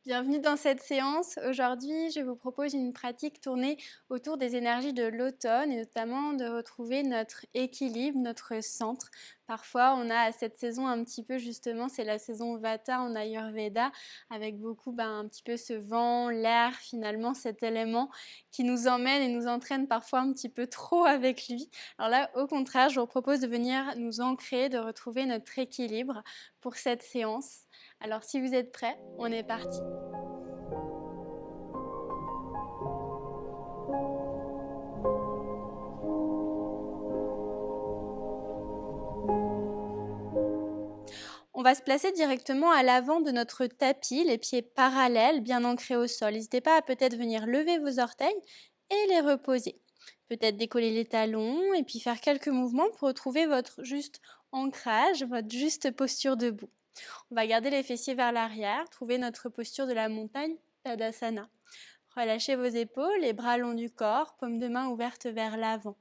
Bienvenue dans cette séance. Aujourd'hui, je vous propose une pratique tournée autour des énergies de l'automne et notamment de retrouver notre équilibre, notre centre. Parfois, on a à cette saison un petit peu justement, c'est la saison Vata en Ayurveda, avec beaucoup un petit peu ce vent, l'air finalement, cet élément qui nous emmène et nous entraîne parfois un petit peu trop avec lui. Alors là, au contraire, je vous propose de venir nous ancrer, de retrouver notre équilibre pour cette séance. Alors si vous êtes prêts, on est parti. On va se placer directement à l'avant de notre tapis, les pieds parallèles, bien ancrés au sol. N'hésitez pas à peut-être venir lever vos orteils et les reposer. Peut-être décoller les talons et puis faire quelques mouvements pour retrouver votre juste ancrage, votre juste posture debout. On va garder les fessiers vers l'arrière, trouver notre posture de la montagne, Tadasana. Relâchez vos épaules, les bras longs du corps, paumes de main ouvertes vers l'avant.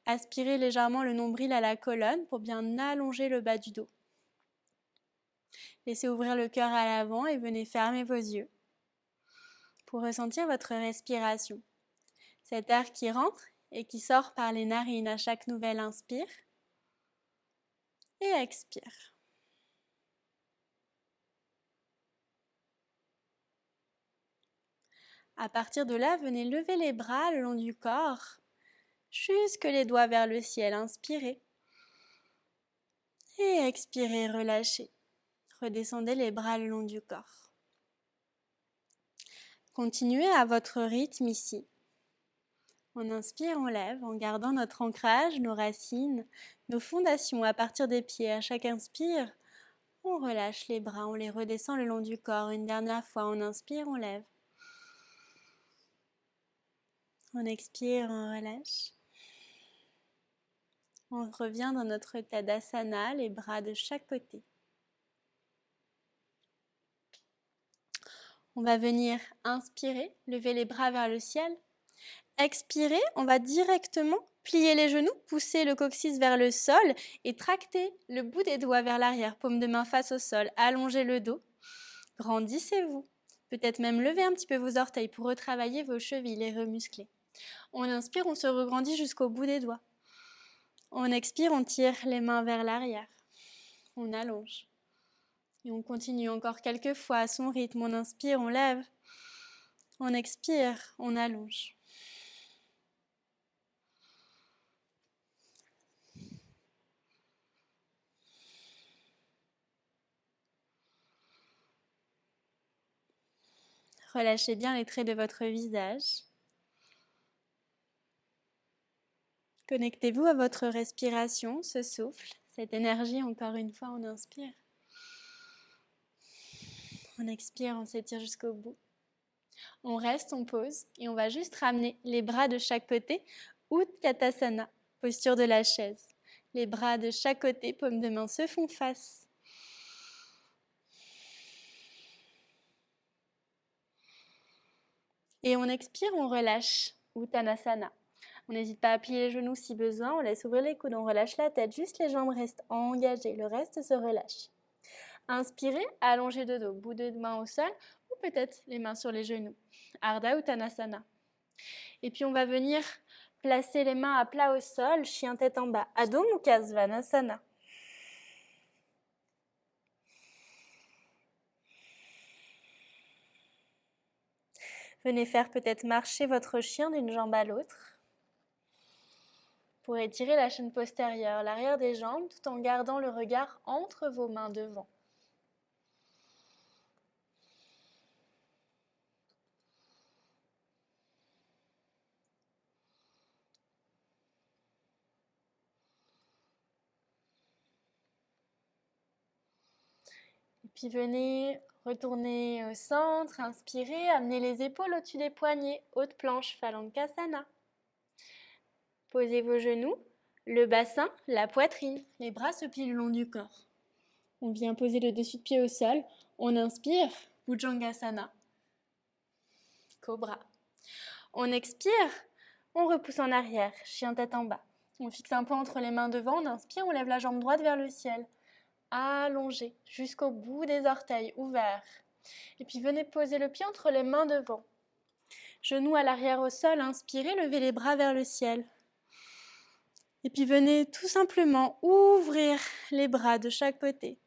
Aspirez légèrement le nombril à la colonne pour bien allonger le bas du dos. Laissez ouvrir le cœur à l'avant et venez fermer vos yeux pour ressentir votre respiration. Cet air qui rentre et qui sort par les narines à chaque nouvelle inspire et expire. À partir de là, venez lever les bras le long du corps, jusque les doigts vers le ciel. Inspirez et expirez, relâchez. Redescendez les bras le long du corps. Continuez à votre rythme ici. On inspire, on lève en gardant notre ancrage, nos racines, nos fondations à partir des pieds. À chaque inspire, on relâche les bras, on les redescend le long du corps. Une dernière fois, on inspire, on lève. On expire, on relâche. On revient dans notre Tadasana, les bras de chaque côté. On va venir inspirer, lever les bras vers le ciel. Expirer, on va directement plier les genoux, pousser le coccyx vers le sol et tracter le bout des doigts vers l'arrière, paume de main face au sol, allongez le dos. Grandissez-vous. Peut-être même lever un petit peu vos orteils pour retravailler vos chevilles, les remuscler. On inspire, on se regrandit jusqu'au bout des doigts. On expire, on tire les mains vers l'arrière. On allonge. Et on continue encore quelques fois à son rythme. On inspire, on lève. On expire, on allonge. Relâchez bien les traits de votre visage. Connectez-vous à votre respiration, ce souffle, cette énergie. Encore une fois, on inspire. On expire, on s'étire jusqu'au bout. On reste, on pose et on va juste ramener les bras de chaque côté, Utkatasana, posture de la chaise. Les bras de chaque côté, paumes de main se font face. Et on expire, on relâche, Uttanasana. On n'hésite pas à plier les genoux si besoin, on laisse ouvrir les coudes, on relâche la tête, juste les jambes restent engagées, le reste se relâche. Inspirez, allongez de dos, bout de main au sol ou peut-être les mains sur les genoux. Ardha Uttanasana. Et puis on va venir placer les mains à plat au sol, chien tête en bas, Adho Mukha Svanasana. Venez faire peut-être marcher votre chien d'une jambe à l'autre pour étirer la chaîne postérieure, l'arrière des jambes, tout en gardant le regard entre vos mains devant. Et puis venez retourner au centre, inspirez, amenez les épaules au-dessus des poignets, haute planche, Phalangkasana. Posez vos genoux, le bassin, la poitrine, les bras se plient le long du corps. On vient poser le dessus de pied au sol, on inspire, Bhujangasana, Cobra. On expire, on repousse en arrière, chien tête en bas. On fixe un point entre les mains devant, on inspire, on lève la jambe droite vers le ciel. Allongé jusqu'au bout des orteils ouverts. Et puis venez poser le pied entre les mains devant. Genoux à l'arrière au sol, inspirez, levez les bras vers le ciel. Et puis venez tout simplement ouvrir les bras de chaque côté.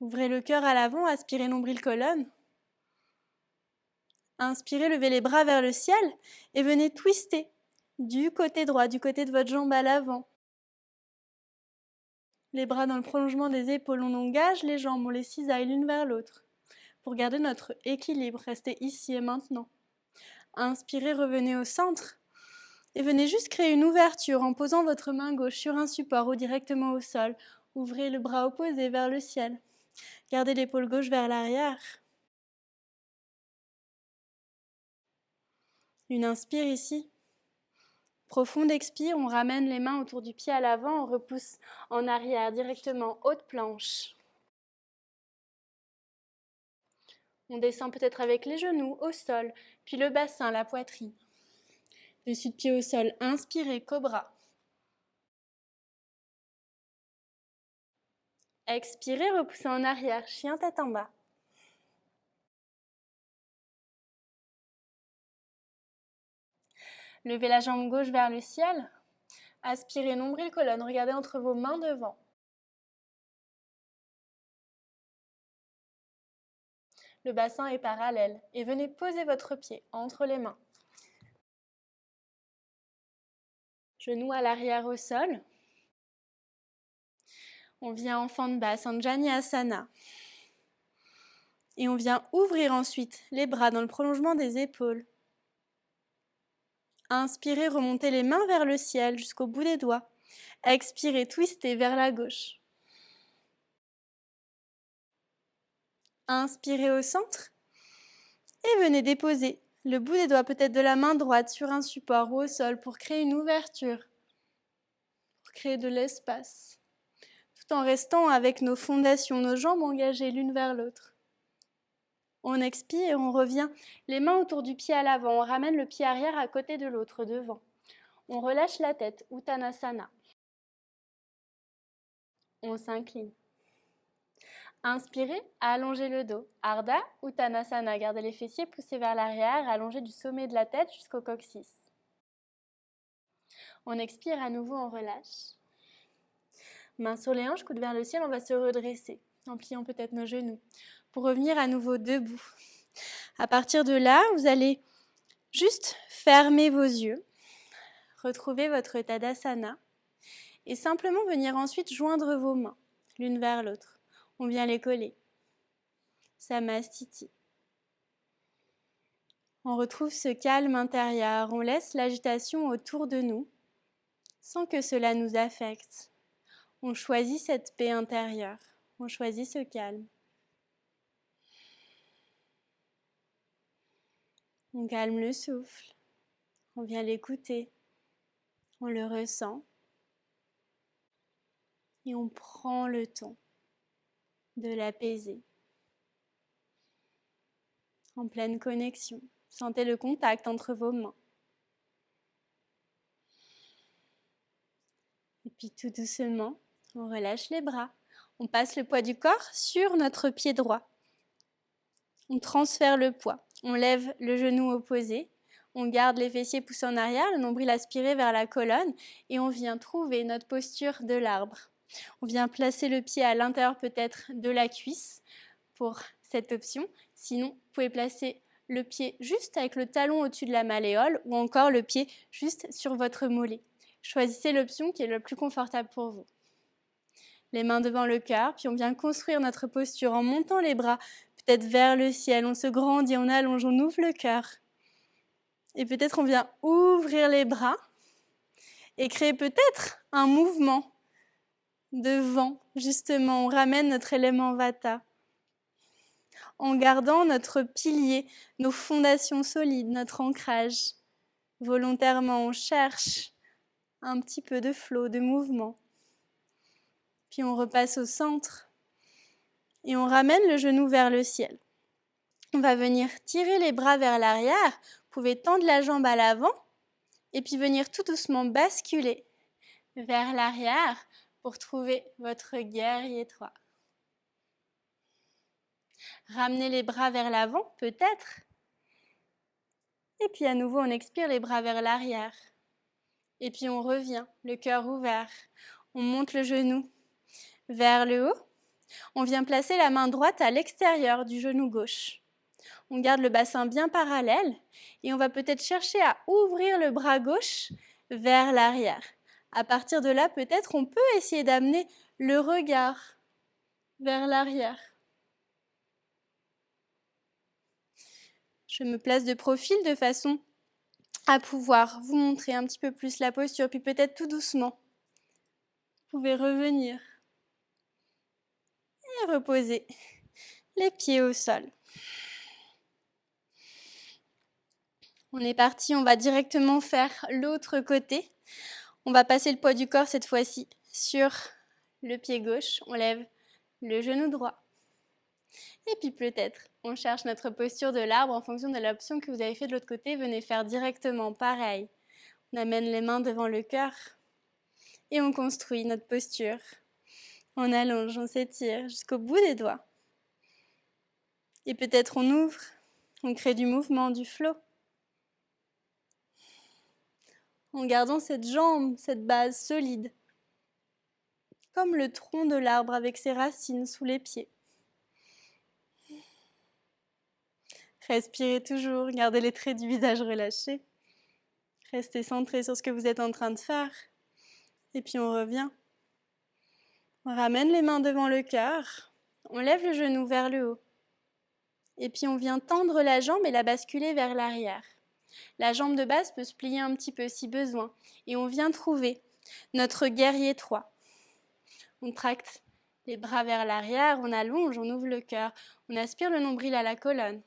Ouvrez le cœur à l'avant, aspirez nombril colonne. Inspirez, levez les bras vers le ciel et venez twister du côté droit, du côté de votre jambe à l'avant. Les bras dans le prolongement des épaules, on engage les jambes, on les cisaille l'une vers l'autre. Pour garder notre équilibre, restez ici et maintenant. Inspirez, revenez au centre et venez juste créer une ouverture en posant votre main gauche sur un support ou directement au sol. Ouvrez le bras opposé vers le ciel. Gardez l'épaule gauche vers l'arrière. Une inspire ici. Profonde expire, on ramène les mains autour du pied à l'avant, on repousse en arrière directement, haute planche. On descend peut-être avec les genoux au sol, puis le bassin, la poitrine. Dessus de pied au sol, inspirez, cobra. Expirez, repoussez en arrière, chien tête en bas. Levez la jambe gauche vers le ciel. Aspirez, nombril, colonne. Regardez entre vos mains devant. Le bassin est parallèle et venez poser votre pied entre les mains. Genoux à l'arrière au sol. On vient en fente basse, en Janiyasana. Et on vient ouvrir ensuite les bras dans le prolongement des épaules. Inspirez, remontez les mains vers le ciel jusqu'au bout des doigts. Expirez, twistez vers la gauche. Inspirez au centre et venez déposer le bout des doigts peut-être de la main droite sur un support ou au sol pour créer une ouverture, pour créer de l'espace, tout en restant avec nos fondations, nos jambes engagées l'une vers l'autre. On expire, on revient les mains autour du pied à l'avant, on ramène le pied arrière à côté de l'autre devant. On relâche la tête, Uttanasana. On s'incline. Inspirez, allongez le dos. Ardha Uttanasana, gardez les fessiers poussés vers l'arrière, allongez du sommet de la tête jusqu'au coccyx. On expire à nouveau, on relâche. Mains sur les hanches, coude vers le ciel, on va se redresser, en pliant peut-être nos genoux, pour revenir à nouveau debout. À partir de là, vous allez juste fermer vos yeux, retrouver votre Tadasana, et simplement venir ensuite joindre vos mains, l'une vers l'autre. On vient les coller. Samastiti. On retrouve ce calme intérieur, on laisse l'agitation autour de nous, sans que cela nous affecte. On choisit cette paix intérieure, on choisit ce calme. On calme le souffle, on vient l'écouter, on le ressent et on prend le temps de l'apaiser. En pleine connexion, sentez le contact entre vos mains. Et puis tout doucement, on relâche les bras. On passe le poids du corps sur notre pied droit. On transfère le poids. On lève le genou opposé. On garde les fessiers poussés en arrière, le nombril aspiré vers la colonne. Et on vient trouver notre posture de l'arbre. On vient placer le pied à l'intérieur peut-être de la cuisse pour cette option. Sinon, vous pouvez placer le pied juste avec le talon au-dessus de la malléole ou encore le pied juste sur votre mollet. Choisissez l'option qui est la plus confortable pour vous. Les mains devant le cœur, puis on vient construire notre posture en montant les bras peut-être vers le ciel. On se grandit, on allonge, on ouvre le cœur. Et peut-être on vient ouvrir les bras et créer peut-être un mouvement de vent. Justement, on ramène notre élément Vata en gardant notre pilier, nos fondations solides, notre ancrage. Volontairement, on cherche un petit peu de flot, de mouvement. Puis on repasse au centre et on ramène le genou vers le ciel. On va venir tirer les bras vers l'arrière. Vous pouvez tendre la jambe à l'avant et puis venir tout doucement basculer vers l'arrière pour trouver votre guerrier 3. Ramenez les bras vers l'avant, peut-être. Et puis à nouveau, on expire les bras vers l'arrière. Et puis on revient, le cœur ouvert. On monte le genou vers le haut. On vient placer la main droite à l'extérieur du genou gauche. On garde le bassin bien parallèle et on va peut-être chercher à ouvrir le bras gauche vers l'arrière. À partir de là, peut-être on peut essayer d'amener le regard vers l'arrière. Je me place de profil de façon à pouvoir vous montrer un petit peu plus la posture, puis peut-être tout doucement. Vous pouvez revenir et reposer les pieds au sol. On est parti, on va directement faire l'autre côté. On va passer le poids du corps cette fois-ci sur le pied gauche. On lève le genou droit. Et puis peut-être, on cherche notre posture de l'arbre en fonction de l'option que vous avez fait de l'autre côté. Venez faire directement pareil. On amène les mains devant le cœur et on construit notre posture. On allonge, on s'étire jusqu'au bout des doigts. Et peut-être on ouvre, on crée du mouvement, du flow. En gardant cette jambe, cette base solide, comme le tronc de l'arbre avec ses racines sous les pieds. Respirez toujours, gardez les traits du visage relâchés. Restez centré sur ce que vous êtes en train de faire. Et puis on revient. On ramène les mains devant le cœur. On lève le genou vers le haut. Et puis on vient tendre la jambe et la basculer vers l'arrière. La jambe de base peut se plier un petit peu si besoin. Et on vient trouver notre guerrier 3. On tracte les bras vers l'arrière, on allonge, on ouvre le cœur. On aspire le nombril à la colonne.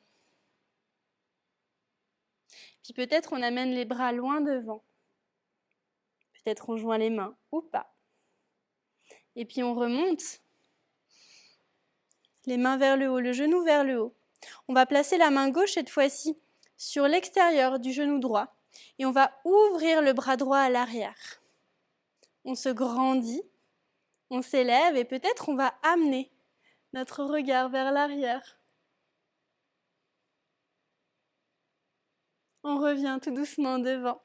Puis peut-être on amène les bras loin devant. Peut-être on joint les mains ou pas. Et puis on remonte. Les mains vers le haut, le genou vers le haut. On va placer la main gauche cette fois-ci sur l'extérieur du genou droit. Et on va ouvrir le bras droit à l'arrière. On se grandit, on s'élève et peut-être on va amener notre regard vers l'arrière. On revient tout doucement devant.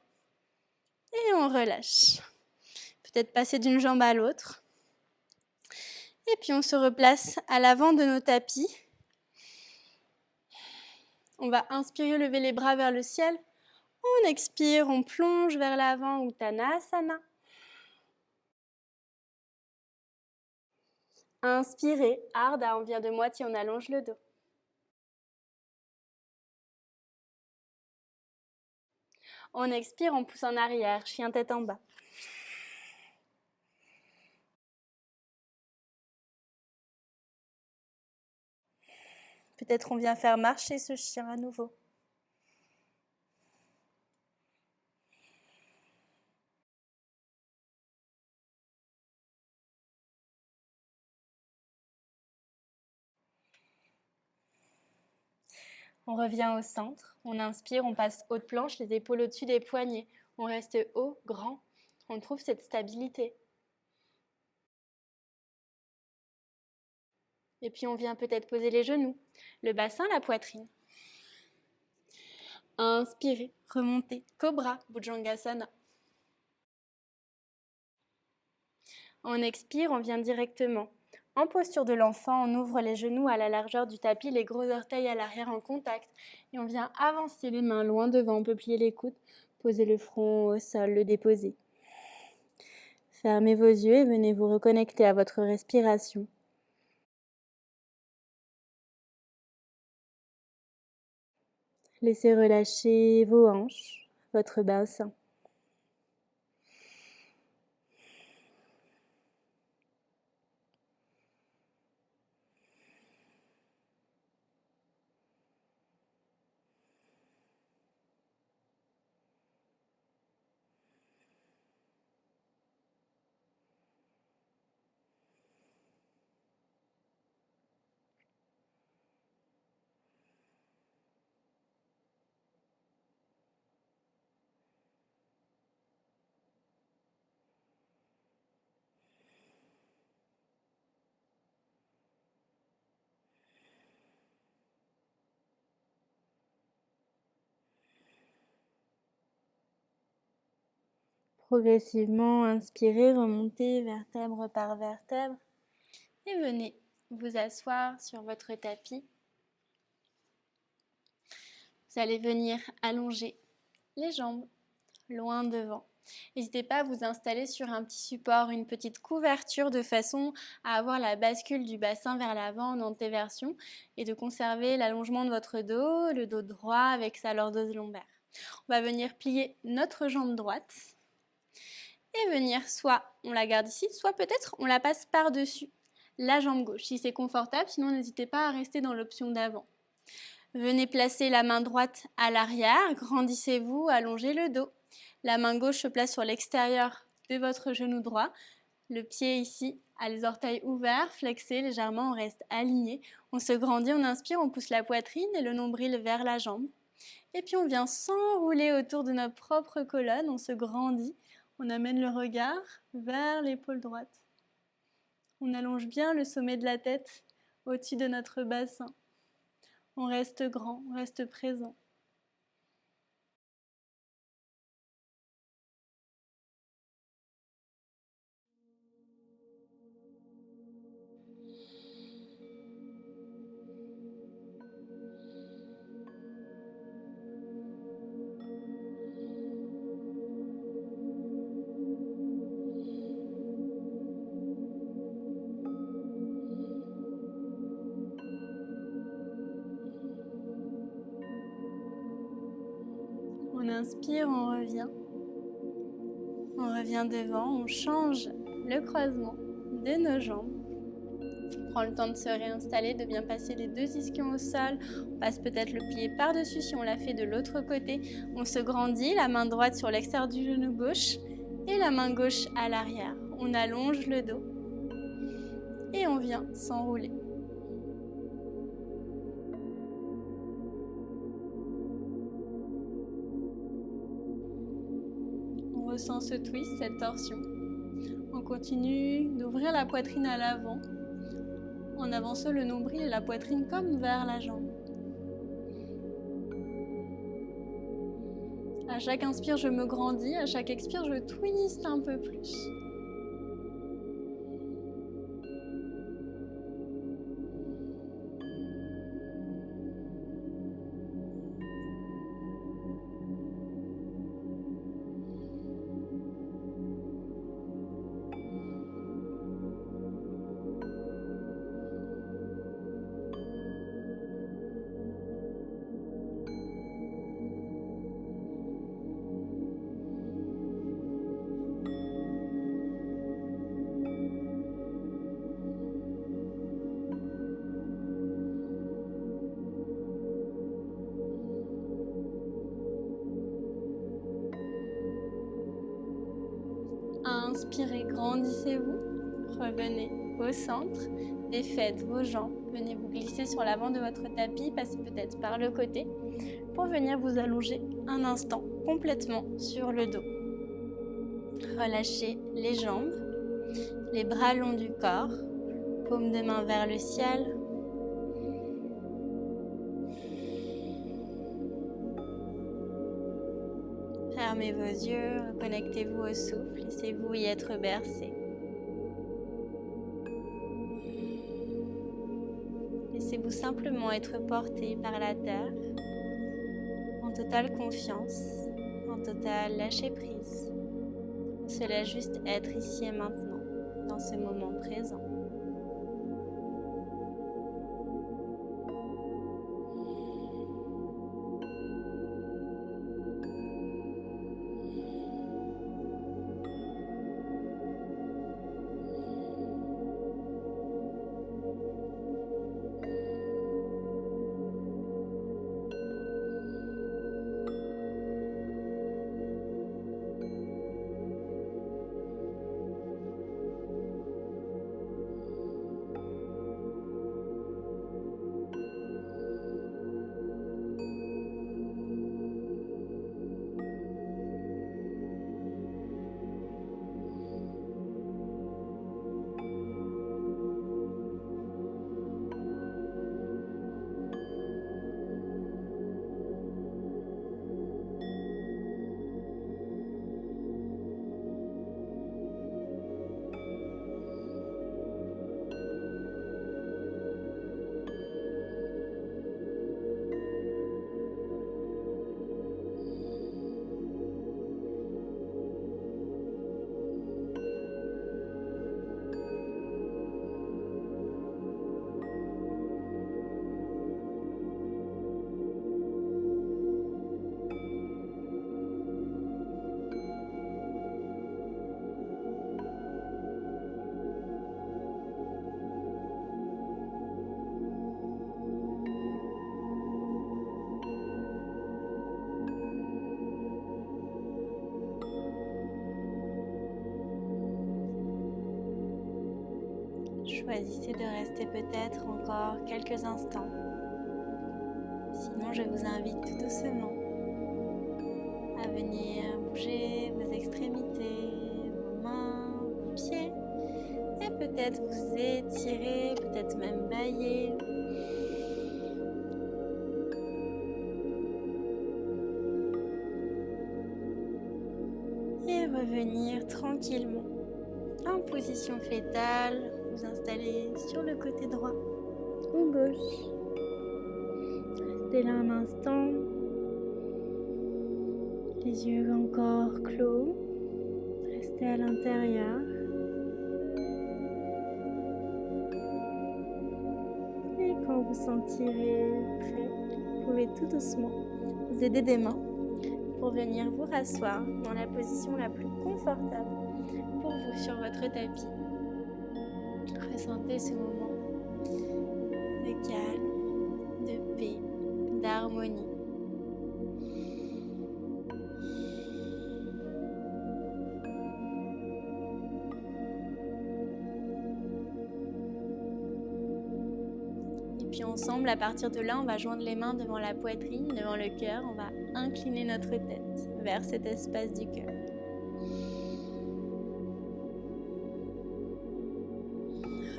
Et on relâche. Peut-être passer d'une jambe à l'autre. Et puis on se replace à l'avant de nos tapis. On va inspirer, lever les bras vers le ciel. On expire, on plonge vers l'avant, Uttanasana. Inspirez, Ardha, on vient de moitié, on allonge le dos. On expire, on pousse en arrière, chien tête en bas. Peut-être on vient faire marcher ce chien à nouveau. On revient au centre, on inspire, on passe haute planche, les épaules au-dessus des poignets. On reste haut, grand, on trouve cette stabilité. Et puis on vient peut-être poser les genoux, le bassin, la poitrine. Inspirez, remontez, Cobra, Bhujangasana. On expire, on vient directement. En posture de l'enfant, on ouvre les genoux à la largeur du tapis, les gros orteils à l'arrière en contact. Et on vient avancer les mains loin devant, on peut plier les coudes, poser le front au sol, le déposer. Fermez vos yeux et venez vous reconnecter à votre respiration. Laissez relâcher vos hanches, votre bassin. Progressivement, inspirez, remontez vertèbre par vertèbre et venez vous asseoir sur votre tapis. Vous allez venir allonger les jambes loin devant. N'hésitez pas à vous installer sur un petit support, une petite couverture de façon à avoir la bascule du bassin vers l'avant en antéversion et de conserver l'allongement de votre dos, le dos droit avec sa lordose lombaire. On va venir plier notre jambe droite et venir, soit on la garde ici, soit peut-être on la passe par-dessus la jambe gauche si c'est confortable, sinon n'hésitez pas à rester dans l'option d'avant. Venez placer la main droite à l'arrière, grandissez-vous, allongez le dos. La main gauche se place sur l'extérieur de votre genou droit. Le pied ici a les orteils ouverts, flexés légèrement, on reste aligné. On se grandit, on inspire, on pousse la poitrine et le nombril vers la jambe. Et puis on vient s'enrouler autour de notre propre colonne, on se grandit. On amène le regard vers l'épaule droite. On allonge bien le sommet de la tête au-dessus de notre bassin. On reste grand, on reste présent. On inspire, on revient. On revient devant, on change le croisement de nos jambes. On prend le temps de se réinstaller, de bien passer les deux ischions au sol. On passe peut-être le pied par-dessus si on l'a fait de l'autre côté. On se grandit, la main droite sur l'extérieur du genou gauche et la main gauche à l'arrière. On allonge le dos et on vient s'enrouler. On ressent ce twist, cette torsion. On continue d'ouvrir la poitrine à l'avant en avançant le nombril et la poitrine comme vers la jambe. À chaque inspire, je me grandis, à chaque expire, je twiste un peu plus. Inspirez, grandissez-vous, revenez au centre, défaites vos jambes, venez vous glisser sur l'avant de votre tapis, passez peut-être par le côté pour venir vous allonger un instant complètement sur le dos. Relâchez les jambes, les bras longs du corps, paume de main vers le ciel. Fermez vos yeux, reconnectez-vous au souffle, laissez-vous y être bercé. Laissez-vous simplement être porté par la terre, en totale confiance, en total lâcher prise. On se laisse juste être ici et maintenant, dans ce moment présent. choisissez de rester peut-être encore quelques instants. Sinon, je vous invite tout doucement à venir bouger vos extrémités, vos mains, vos pieds, et peut-être vous étirer, peut-être même bâiller. Et revenir tranquillement en position fétale, vous installer sur le côté droit ou gauche. Restez là un instant, les yeux encore clos, restez à l'intérieur. Et quand vous sentirez prêt, vous pouvez tout doucement vous aider des mains pour venir vous rasseoir dans la position la plus confortable pour vous sur votre tapis. Ressentez ce moment de calme, de paix, d'harmonie. Et puis ensemble, à partir de là, on va joindre les mains devant la poitrine, devant le cœur. On va incliner notre tête vers cet espace du cœur.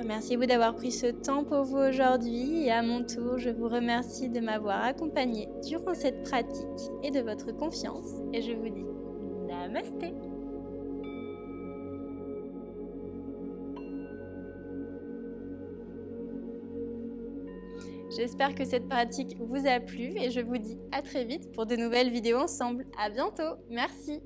Remerciez-vous d'avoir pris ce temps pour vous aujourd'hui et à mon tour, je vous remercie de m'avoir accompagné durant cette pratique et de votre confiance et je vous dis Namasté. J'espère que cette pratique vous a plu et je vous dis à très vite pour de nouvelles vidéos ensemble. À bientôt, merci.